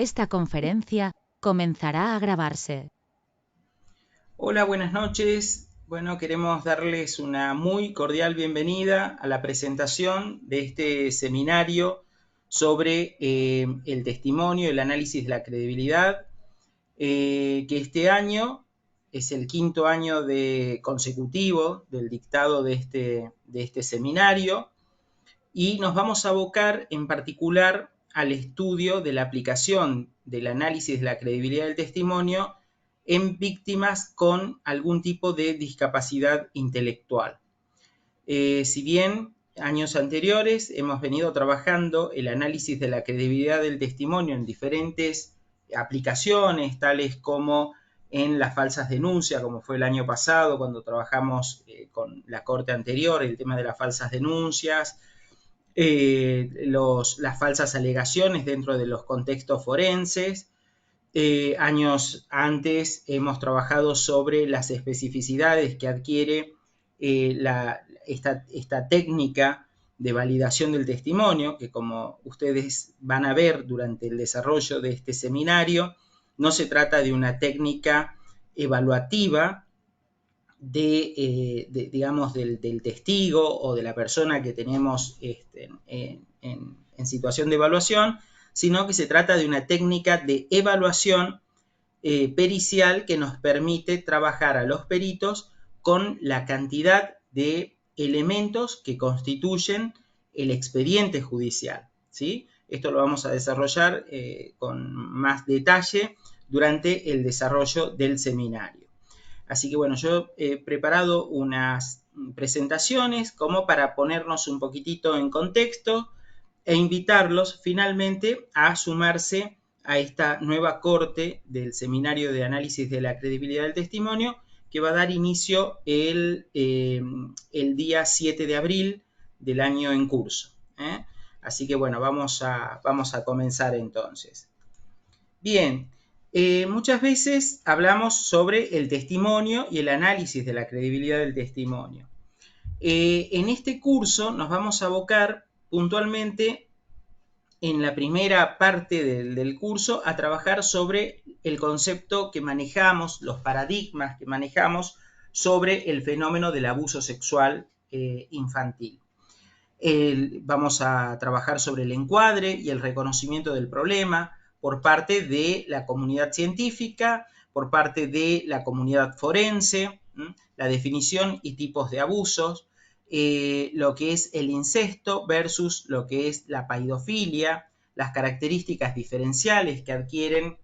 Esta conferencia comenzará a grabarse. Hola, buenas noches. Bueno, queremos darles una muy cordial bienvenida a la presentación de este seminario sobre el testimonio y el análisis de la credibilidad, que este año es el quinto año consecutivo del dictado de este seminario y nos vamos a abocar en particular al estudio de la aplicación del análisis de la credibilidad del testimonio en víctimas con algún tipo de discapacidad intelectual. Si bien años anteriores hemos venido trabajando el análisis de la credibilidad del testimonio en diferentes aplicaciones, tales como en las falsas denuncias, como fue el año pasado cuando trabajamos con la corte anterior, el tema de las falsas denuncias, las falsas alegaciones dentro de los contextos forenses. Años antes hemos trabajado sobre las especificidades que adquiere esta técnica de validación del testimonio, que como ustedes van a ver durante el desarrollo de este seminario, no se trata de una técnica evaluativa digamos, del testigo o de la persona que tenemos en situación de evaluación, sino que se trata de una técnica de evaluación pericial que nos permite trabajar a los peritos con la cantidad de elementos que constituyen el expediente judicial, ¿sí? Esto lo vamos a desarrollar con más detalle durante el desarrollo del seminario. Así que bueno, yo he preparado unas presentaciones como para ponernos un poquitito en contexto e invitarlos finalmente a sumarse a esta nueva corte del Seminario de Análisis de la Credibilidad del Testimonio, que va a dar inicio el día 7 de abril del año en curso. Así que bueno, vamos a comenzar entonces. Bien, muchas veces hablamos sobre el testimonio y el análisis de la credibilidad del testimonio. En este curso nos vamos a abocar puntualmente en la primera parte del curso a trabajar sobre el concepto que manejamos, los paradigmas que manejamos sobre el fenómeno del abuso sexual infantil. Vamos a trabajar sobre el encuadre y el reconocimiento del problema por parte de la comunidad científica, por parte de la comunidad forense, la definición y tipos de abusos, lo que es el incesto versus lo que es la paidofilia, las características diferenciales que adquieren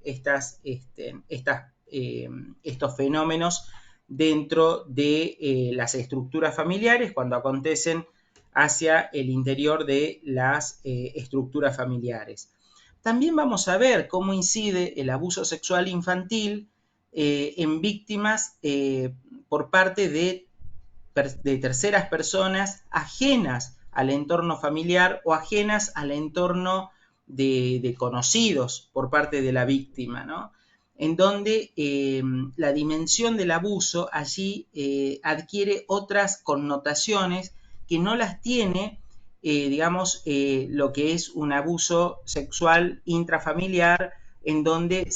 estos fenómenos dentro de las estructuras familiares cuando acontecen hacia el interior de las estructuras familiares. También vamos a ver cómo incide el abuso sexual infantil en víctimas por parte de terceras personas ajenas al entorno familiar o ajenas al entorno de conocidos por parte de la víctima, ¿no? En donde la dimensión del abuso allí adquiere otras connotaciones que no las tiene, digamos, lo que es un abuso sexual intrafamiliar, en donde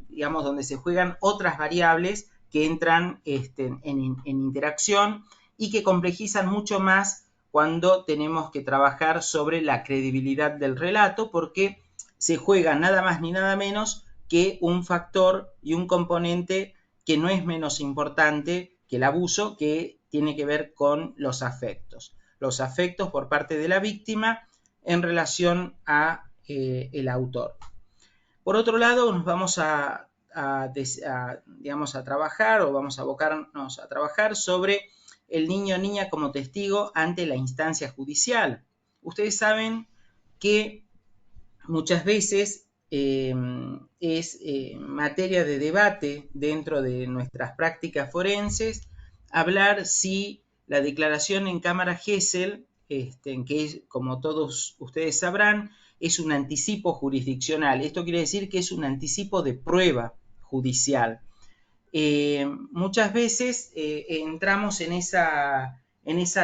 donde se juegan otras variables que entran en interacción y que complejizan mucho más cuando tenemos que trabajar sobre la credibilidad del relato, porque se juega nada más ni nada menos que un factor y un componente que no es menos importante que el abuso, que tiene que ver con los afectos por parte de la víctima en relación a el autor. Por otro lado, nos vamos digamos, a trabajar o vamos a abocarnos a trabajar sobre el niño o niña como testigo ante la instancia judicial. Ustedes saben que muchas veces es materia de debate dentro de nuestras prácticas forenses hablar si la declaración en cámara Gesell, que como todos ustedes sabrán, es un anticipo jurisdiccional. Esto quiere decir que es un anticipo de prueba judicial. Muchas veces entramos en esa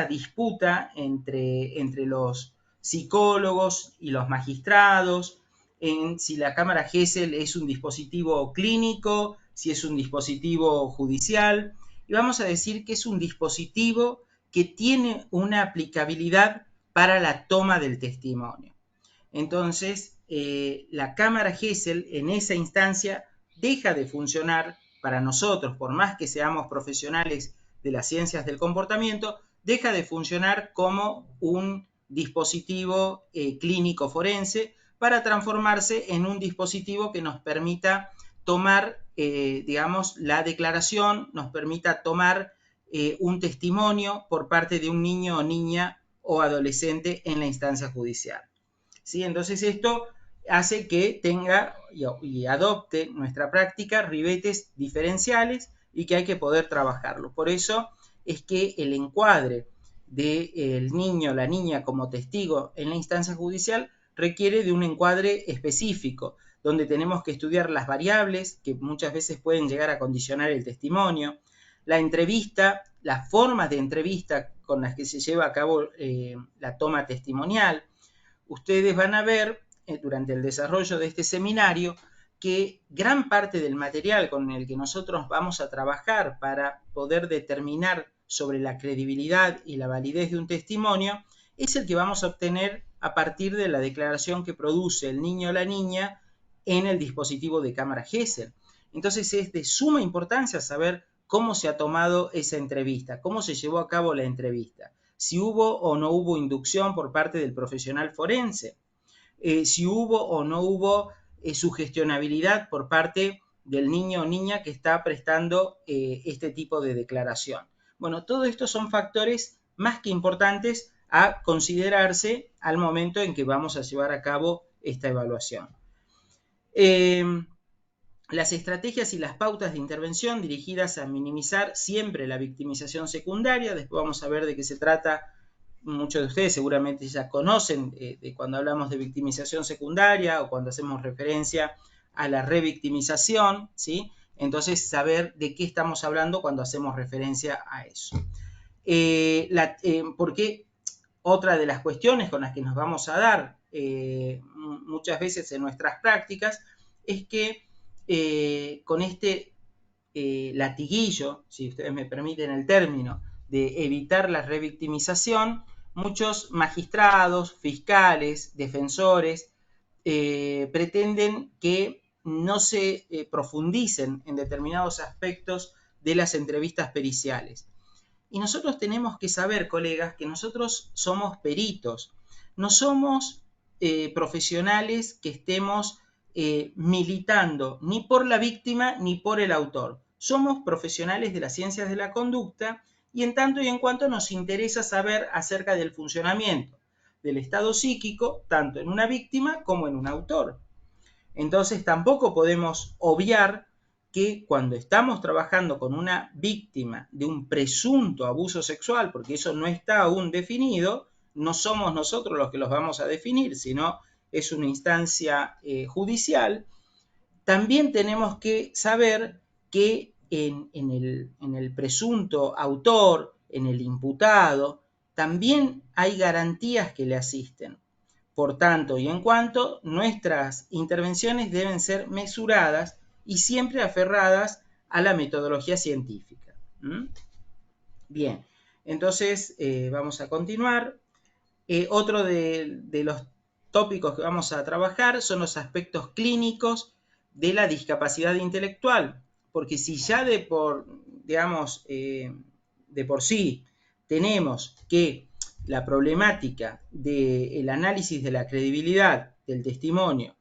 disputa entre los psicólogos y los magistrados, en si la cámara Gesell es un dispositivo clínico, si es un dispositivo judicial, y vamos a decir que es un dispositivo que tiene una aplicabilidad para la toma del testimonio. Entonces, la cámara Gesell en esa instancia deja de funcionar para nosotros, por más que seamos profesionales de las ciencias del comportamiento, deja de funcionar como un dispositivo clínico forense para transformarse en un dispositivo que nos permita tomar, digamos, la declaración, nos permita tomar un testimonio por parte de un niño o niña o adolescente en la instancia judicial. ¿Sí? Entonces esto hace que tenga y adopte nuestra práctica ribetes diferenciales y que hay que poder trabajarlo. Por eso es que el encuadre del niño o la niña como testigo en la instancia judicial requiere de un encuadre específico, donde tenemos que estudiar las variables que muchas veces pueden llegar a condicionar el testimonio, la entrevista, las formas de entrevista con las que se lleva a cabo la toma testimonial. Ustedes van a ver durante el desarrollo de este seminario que gran parte del material con el que nosotros vamos a trabajar para poder determinar sobre la credibilidad y la validez de un testimonio es el que vamos a obtener a partir de la declaración que produce el niño o la niña en el dispositivo de cámara Gesell. Entonces es de suma importancia saber cómo se ha tomado esa entrevista, cómo se llevó a cabo la entrevista, si hubo o no hubo inducción por parte del profesional forense, si hubo o no hubo sugestionabilidad por parte del niño o niña que está prestando este tipo de declaración. Bueno, todo esto son factores más que importantes a considerarse al momento en que vamos a llevar a cabo esta evaluación. Las estrategias y las pautas de intervención dirigidas a minimizar siempre la victimización secundaria. Después vamos a ver de qué se trata. Muchos de ustedes seguramente ya conocen de cuando hablamos de victimización secundaria o cuando hacemos referencia a la revictimización, ¿sí? Entonces, saber de qué estamos hablando cuando hacemos referencia a eso. Porque otra de las cuestiones con las que nos vamos a dar muchas veces en nuestras prácticas es que con este latiguillo, si ustedes me permiten el término, de evitar la revictimización, muchos magistrados, fiscales, defensores pretenden que no se profundicen en determinados aspectos de las entrevistas periciales. Y nosotros tenemos que saber, colegas, que nosotros somos peritos, no somos profesionales que estemos militando ni por la víctima ni por el autor. Somos profesionales de las ciencias de la conducta y en tanto y en cuanto nos interesa saber acerca del funcionamiento del estado psíquico, tanto en una víctima como en un autor. Entonces tampoco podemos obviar que cuando estamos trabajando con una víctima de un presunto abuso sexual, porque eso no está aún definido, no somos nosotros los que los vamos a definir, sino es una instancia judicial, también tenemos que saber que en el presunto autor, en el imputado, también hay garantías que le asisten. Por tanto, y en cuanto, nuestras intervenciones deben ser mesuradas y siempre aferradas a la metodología científica. Bien, entonces vamos a continuar. Otro de los tópicos que vamos a trabajar son los aspectos clínicos de la discapacidad intelectual, porque si ya de por sí tenemos que la problemática del análisis de la credibilidad del testimonio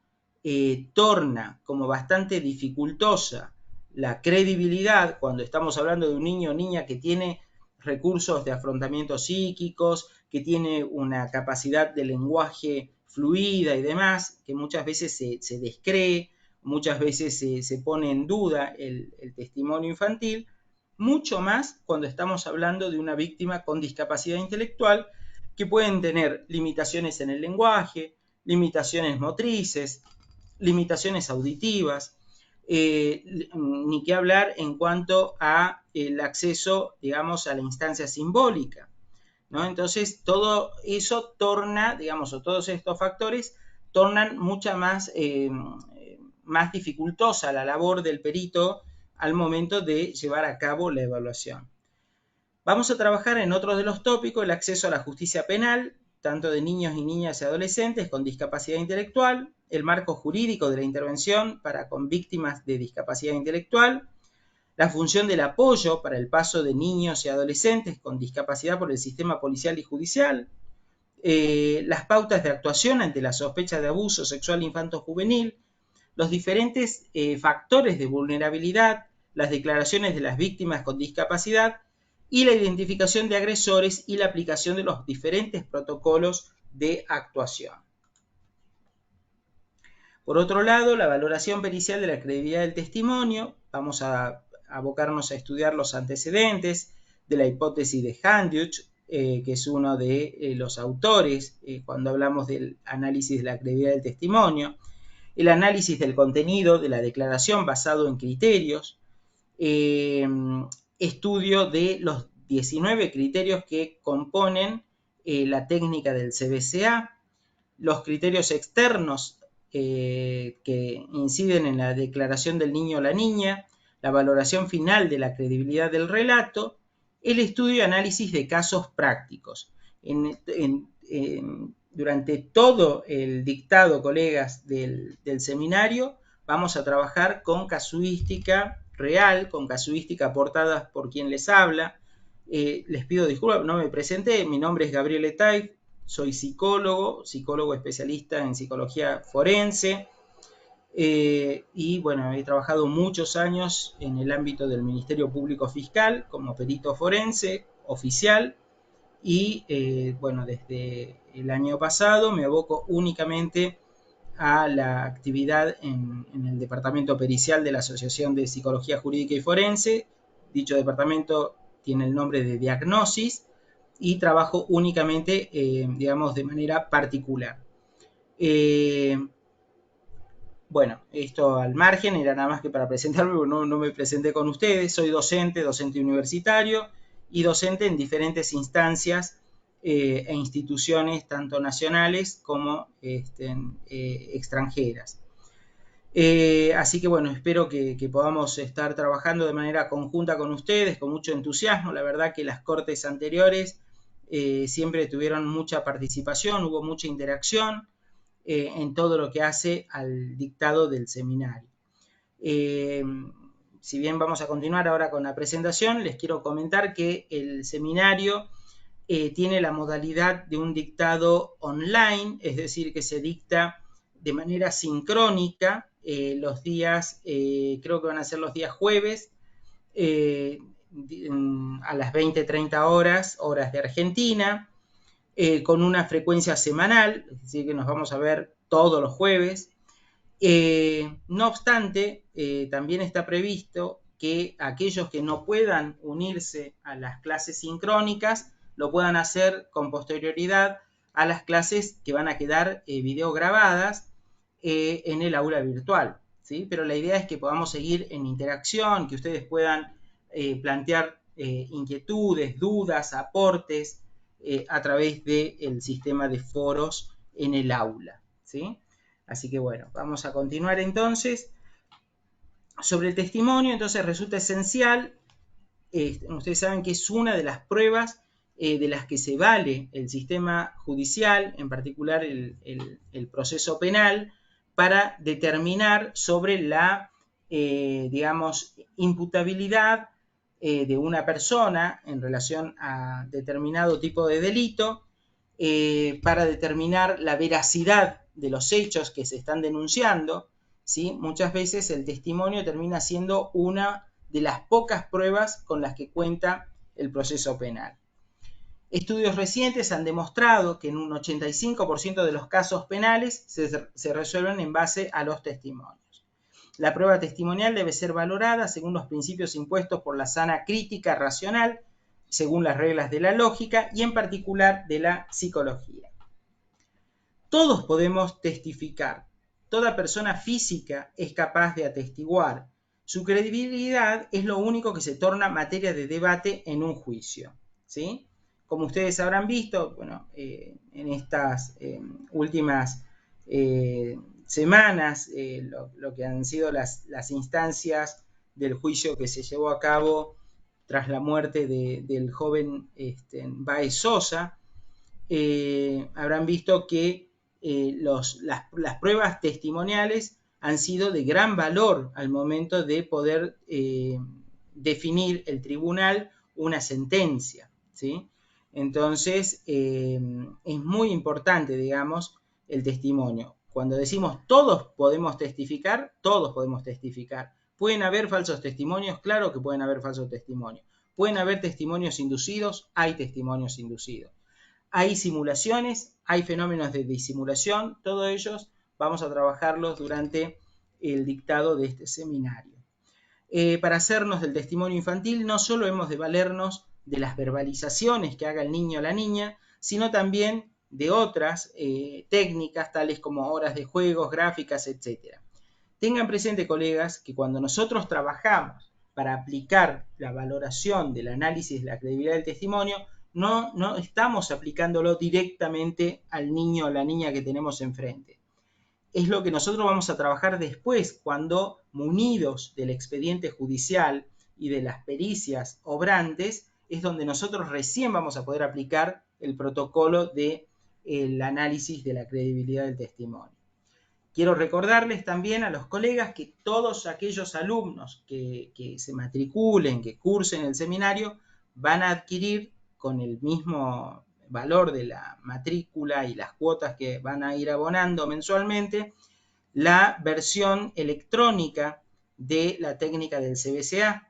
torna como bastante dificultosa la credibilidad cuando estamos hablando de un niño o niña que tiene recursos de afrontamiento psíquicos, que tiene una capacidad de lenguaje fluida y demás, que muchas veces se descree, muchas veces se pone en duda el testimonio infantil, mucho más cuando estamos hablando de una víctima con discapacidad intelectual que pueden tener limitaciones en el lenguaje, limitaciones motrices, limitaciones auditivas, ni qué hablar en cuanto a el acceso, digamos, a la instancia simbólica, ¿no? Entonces, todo eso torna, digamos, o todos estos factores tornan más dificultosa la labor del perito al momento de llevar a cabo la evaluación. Vamos a trabajar en otro de los tópicos, el acceso a la justicia penal, tanto de niños y niñas y adolescentes con discapacidad intelectual, el marco jurídico de la intervención con víctimas de discapacidad intelectual, la función del apoyo para el paso de niños y adolescentes con discapacidad por el sistema policial y judicial, las pautas de actuación ante la sospecha de abuso sexual infanto-juvenil, los diferentes factores de vulnerabilidad, las declaraciones de las víctimas con discapacidad y la identificación de agresores y la aplicación de los diferentes protocolos de actuación. Por otro lado, la valoración pericial de la credibilidad del testimonio. Vamos a abocarnos a estudiar los antecedentes de la hipótesis de Handuch, que es uno de los autores cuando hablamos del análisis de la credibilidad del testimonio, el análisis del contenido de la declaración basado en criterios, estudio de los 19 criterios que componen la técnica del CBCA, los criterios externos que inciden en la declaración del niño o la niña, la valoración final de la credibilidad del relato, el estudio y análisis de casos prácticos. Durante todo el dictado, colegas, del seminario, vamos a trabajar con casuística real, con casuística aportada por quien les habla. Les pido disculpas, no me presenté, mi nombre es Gabriel Etay, soy psicólogo especialista en psicología forense, y bueno, he trabajado muchos años en el ámbito del Ministerio Público Fiscal como perito forense oficial y bueno, desde el año pasado me aboco únicamente a la actividad en el departamento pericial de la Asociación de Psicología Jurídica y Forense. Dicho departamento tiene el nombre de Diagnosis y trabajo únicamente, digamos, de manera particular. Bueno, esto al margen, era nada más que para presentarme, porque no me presenté con ustedes. Soy docente universitario y docente en diferentes instancias e instituciones, tanto nacionales como extranjeras. Así que bueno, espero que podamos estar trabajando de manera conjunta con ustedes, con mucho entusiasmo. La verdad que las cortes anteriores siempre tuvieron mucha participación, hubo mucha interacción en todo lo que hace al dictado del seminario. Si bien vamos a continuar ahora con la presentación, les quiero comentar que el seminario tiene la modalidad de un dictado online, es decir, que se dicta de manera sincrónica los días, creo que van a ser los días jueves, a las 20:30 horas de Argentina, con una frecuencia semanal, es decir, que nos vamos a ver todos los jueves. No obstante, también está previsto que aquellos que no puedan unirse a las clases sincrónicas lo puedan hacer con posterioridad a las clases que van a quedar videograbadas en el aula virtual, ¿sí? Pero la idea es que podamos seguir en interacción, que ustedes puedan plantear inquietudes, dudas, aportes a través del sistema de foros en el aula, ¿sí? Así que bueno, vamos a continuar entonces. Sobre el testimonio, entonces resulta esencial, ustedes saben que es una de las pruebas de las que se vale el sistema judicial, en particular el proceso penal, para determinar sobre la, digamos, imputabilidad de una persona en relación a determinado tipo de delito, para determinar la veracidad de los hechos que se están denunciando, ¿sí? Muchas veces el testimonio termina siendo una de las pocas pruebas con las que cuenta el proceso penal. Estudios recientes han demostrado que en un 85% de los casos penales se resuelven en base a los testimonios. La prueba testimonial debe ser valorada según los principios impuestos por la sana crítica racional, según las reglas de la lógica y en particular de la psicología. Todos podemos testificar. Toda persona física es capaz de atestiguar. Su credibilidad es lo único que se torna materia de debate en un juicio, ¿sí? Como ustedes habrán visto, bueno, en estas últimas semanas lo que han sido las instancias del juicio que se llevó a cabo tras la muerte del joven Baez Sosa. Habrán visto que las pruebas testimoniales han sido de gran valor al momento de poder definir el tribunal una sentencia, ¿sí? Entonces, es muy importante, digamos, el testimonio. Cuando decimos todos podemos testificar, todos podemos testificar. ¿Pueden haber falsos testimonios? Claro que pueden haber falsos testimonios. ¿Pueden haber testimonios inducidos? Hay testimonios inducidos. Hay simulaciones, hay fenómenos de disimulación, todos ellos vamos a trabajarlos durante el dictado de este seminario. Para hacernos del testimonio infantil no solo hemos de valernos de las verbalizaciones que haga el niño o la niña, sino también de otras técnicas tales como horas de juegos, gráficas, etc. Tengan presente, colegas, que cuando nosotros trabajamos para aplicar la valoración del análisis de la credibilidad del testimonio, no estamos aplicándolo directamente al niño o la niña que tenemos enfrente. Es lo que nosotros vamos a trabajar después, cuando, munidos del expediente judicial y de las pericias obrantes, es donde nosotros recién vamos a poder aplicar el protocolo del análisis de la credibilidad del testimonio. Quiero recordarles también a los colegas que todos aquellos alumnos que se matriculen, que cursen el seminario, van a adquirir con el mismo valor de la matrícula y las cuotas que van a ir abonando mensualmente, la versión electrónica de la técnica del CBCA,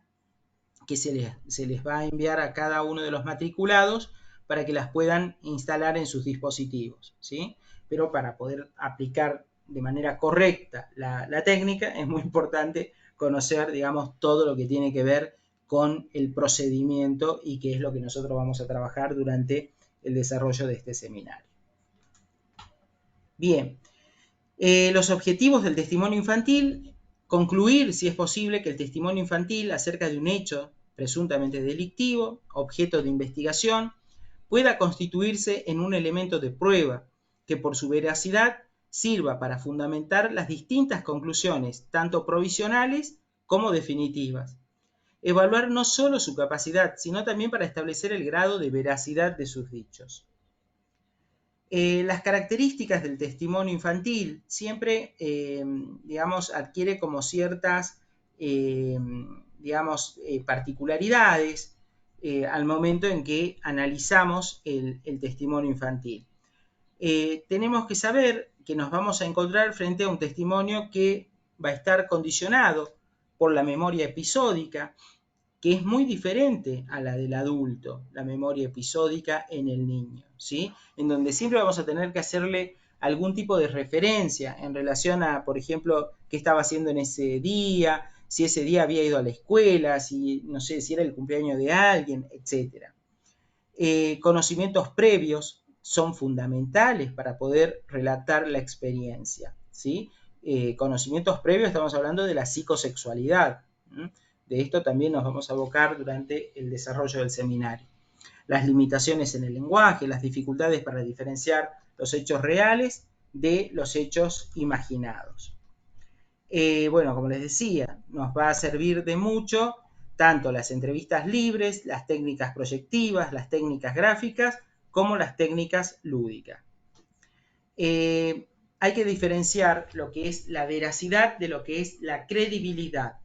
que se les va a enviar a cada uno de los matriculados para que las puedan instalar en sus dispositivos, ¿sí? Pero para poder aplicar de manera correcta la técnica es muy importante conocer, digamos, todo lo que tiene que ver con el procedimiento y que es lo que nosotros vamos a trabajar durante el desarrollo de este seminario. Bien, los objetivos del testimonio infantil: concluir, si es posible, que el testimonio infantil acerca de un hecho presuntamente delictivo, objeto de investigación, pueda constituirse en un elemento de prueba que por su veracidad sirva para fundamentar las distintas conclusiones, tanto provisionales como definitivas. Evaluar no solo su capacidad, sino también para establecer el grado de veracidad de sus dichos. Las características del testimonio infantil siempre, digamos, adquiere como ciertas, particularidades al momento en que analizamos el testimonio infantil. Tenemos que saber que nos vamos a encontrar frente a un testimonio que va a estar condicionado por la memoria episódica, que es muy diferente a la del adulto, la memoria episódica en el niño, ¿sí? En donde siempre vamos a tener que hacerle algún tipo de referencia en relación a, por ejemplo, qué estaba haciendo en ese día, si ese día había ido a la escuela, si, no sé, si era el cumpleaños de alguien, etc. Conocimientos previos son fundamentales para poder relatar la experiencia, ¿sí? Conocimientos previos, estamos hablando de la psicosexualidad, ¿sí? De esto también nos vamos a abocar durante el desarrollo del seminario. Las limitaciones en el lenguaje, las dificultades para diferenciar los hechos reales de los hechos imaginados. Bueno, como les decía, nos va a servir de mucho tanto las entrevistas libres, las técnicas proyectivas, las técnicas gráficas, como las técnicas lúdicas. Hay que diferenciar lo que es la veracidad de lo que es la credibilidad.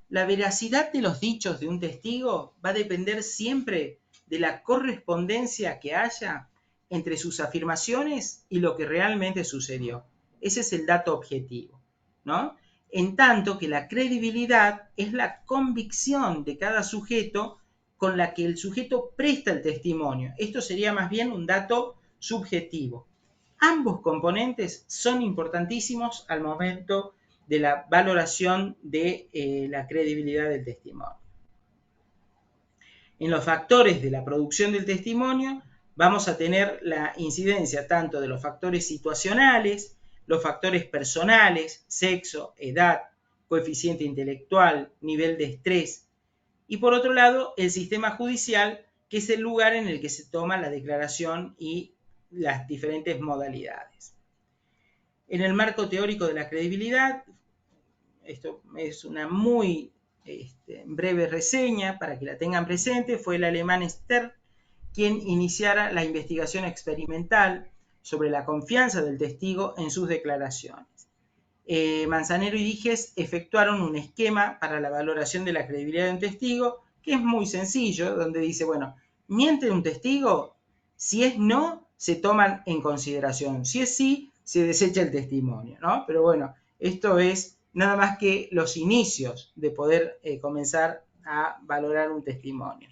La veracidad de los dichos de un testigo va a depender siempre de la correspondencia que haya entre sus afirmaciones y lo que realmente sucedió. Ese es el dato objetivo, ¿no? En tanto que la credibilidad es la convicción de cada sujeto con la que el sujeto presta el testimonio. Esto sería más bien un dato subjetivo. Ambos componentes son importantísimos al momento de la valoración de la credibilidad del testimonio. En los factores de la producción del testimonio vamos a tener la incidencia tanto de los factores situacionales, los factores personales, sexo, edad, coeficiente intelectual, nivel de estrés, y por otro lado el sistema judicial, que es el lugar en el que se toma la declaración y las diferentes modalidades. En el marco teórico de la credibilidad, esto es una muy breve reseña para que la tengan presente, fue el alemán Stern quien iniciara la investigación experimental sobre la confianza del testigo en sus declaraciones. Manzanero y Dijes efectuaron un esquema para la valoración de la credibilidad de un testigo, que es muy sencillo, donde dice, bueno, ¿miente un testigo? Si es no, se toman en consideración. Si es sí, se desecha el testimonio, ¿no? Pero bueno, esto es nada más que los inicios de poder comenzar a valorar un testimonio.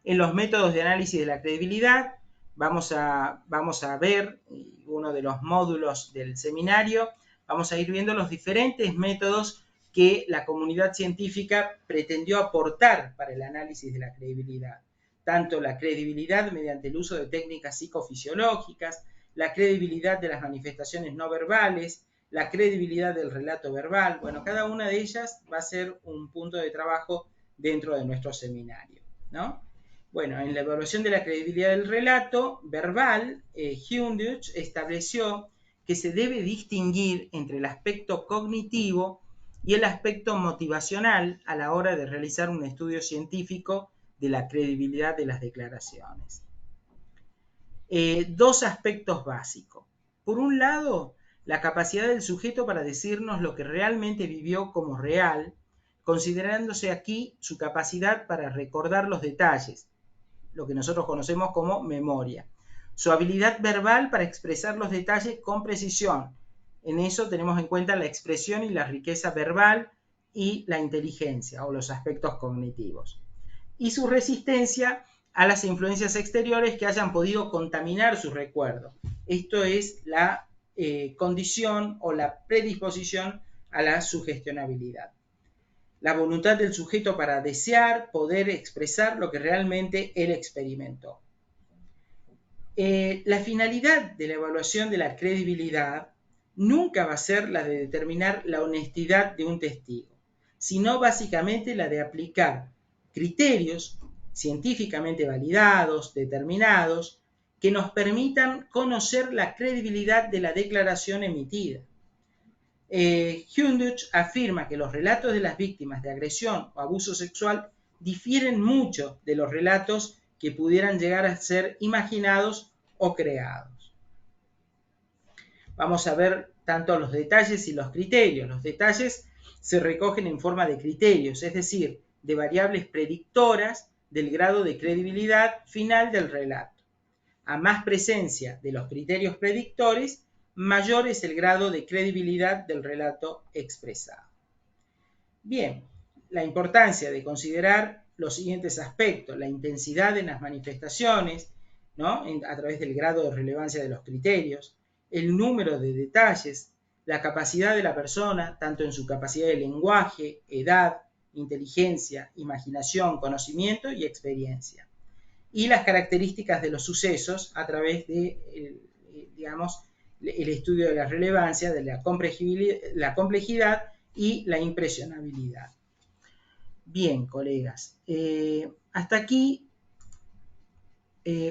En los métodos de análisis de la credibilidad vamos a ver uno de los módulos del seminario, vamos a ir viendo los diferentes métodos que la comunidad científica pretendió aportar para el análisis de la credibilidad. Tanto la credibilidad mediante el uso de técnicas psicofisiológicas, la credibilidad de las manifestaciones no verbales, la credibilidad del relato verbal. Bueno, cada una de ellas va a ser un punto de trabajo dentro de nuestro seminario, ¿no? Bueno, en la evaluación de la credibilidad del relato verbal, Hundich estableció que se debe distinguir entre el aspecto cognitivo y el aspecto motivacional a la hora de realizar un estudio científico de la credibilidad de las declaraciones. Dos aspectos básicos. Por un lado, la capacidad del sujeto para decirnos lo que realmente vivió como real, considerándose aquí su capacidad para recordar los detalles, lo que nosotros conocemos como memoria. Su habilidad verbal para expresar los detalles con precisión. En eso tenemos en cuenta la expresión y la riqueza verbal y la inteligencia o los aspectos cognitivos. Y su resistencia a las influencias exteriores que hayan podido contaminar su recuerdo. Esto es la condición o la predisposición a la sugestionabilidad. La voluntad del sujeto para desear poder expresar lo que realmente él experimentó. La finalidad de la evaluación de la credibilidad nunca va a ser la de determinar la honestidad de un testigo, sino básicamente la de aplicar criterios científicamente validados, determinados, que nos permitan conocer la credibilidad de la declaración emitida. Hundich afirma que los relatos de las víctimas de agresión o abuso sexual difieren mucho de los relatos que pudieran llegar a ser imaginados o creados. Vamos a ver tanto los detalles y los criterios. Los detalles se recogen en forma de criterios, es decir, de variables predictoras del grado de credibilidad final del relato. A más presencia de los criterios predictores, mayor es el grado de credibilidad del relato expresado. Bien, la importancia de considerar los siguientes aspectos: la intensidad en las manifestaciones, ¿no? A través del grado de relevancia de los criterios, el número de detalles, la capacidad de la persona, tanto en su capacidad de lenguaje, edad, inteligencia, imaginación, conocimiento y experiencia, y las características de los sucesos a través de, digamos, el estudio de la relevancia, de la complejidad y la impresionabilidad. Bien, colegas, hasta aquí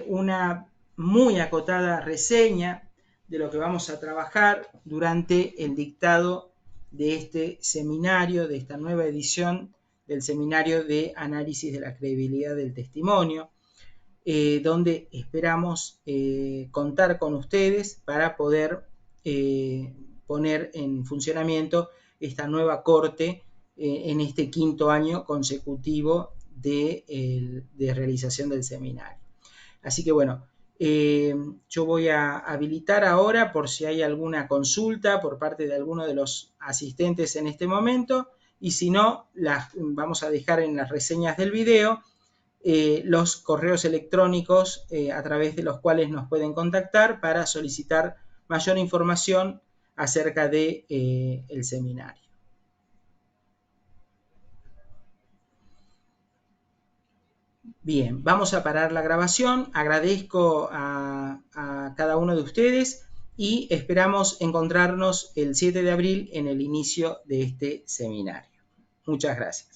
una muy acotada reseña de lo que vamos a trabajar durante el dictado de este seminario, de esta nueva edición del seminario de análisis de la credibilidad del testimonio, donde esperamos contar con ustedes para poder poner en funcionamiento esta nueva corte en este quinto año consecutivo de realización del seminario. Así que bueno, yo voy a habilitar ahora por si hay alguna consulta por parte de alguno de los asistentes en este momento, y si no, las vamos a dejar en las reseñas del video los correos electrónicos a través de los cuales nos pueden contactar para solicitar mayor información acerca de el seminario. Bien, vamos a parar la grabación. Agradezco a cada uno de ustedes y esperamos encontrarnos el 7 de abril en el inicio de este seminario. Muchas gracias.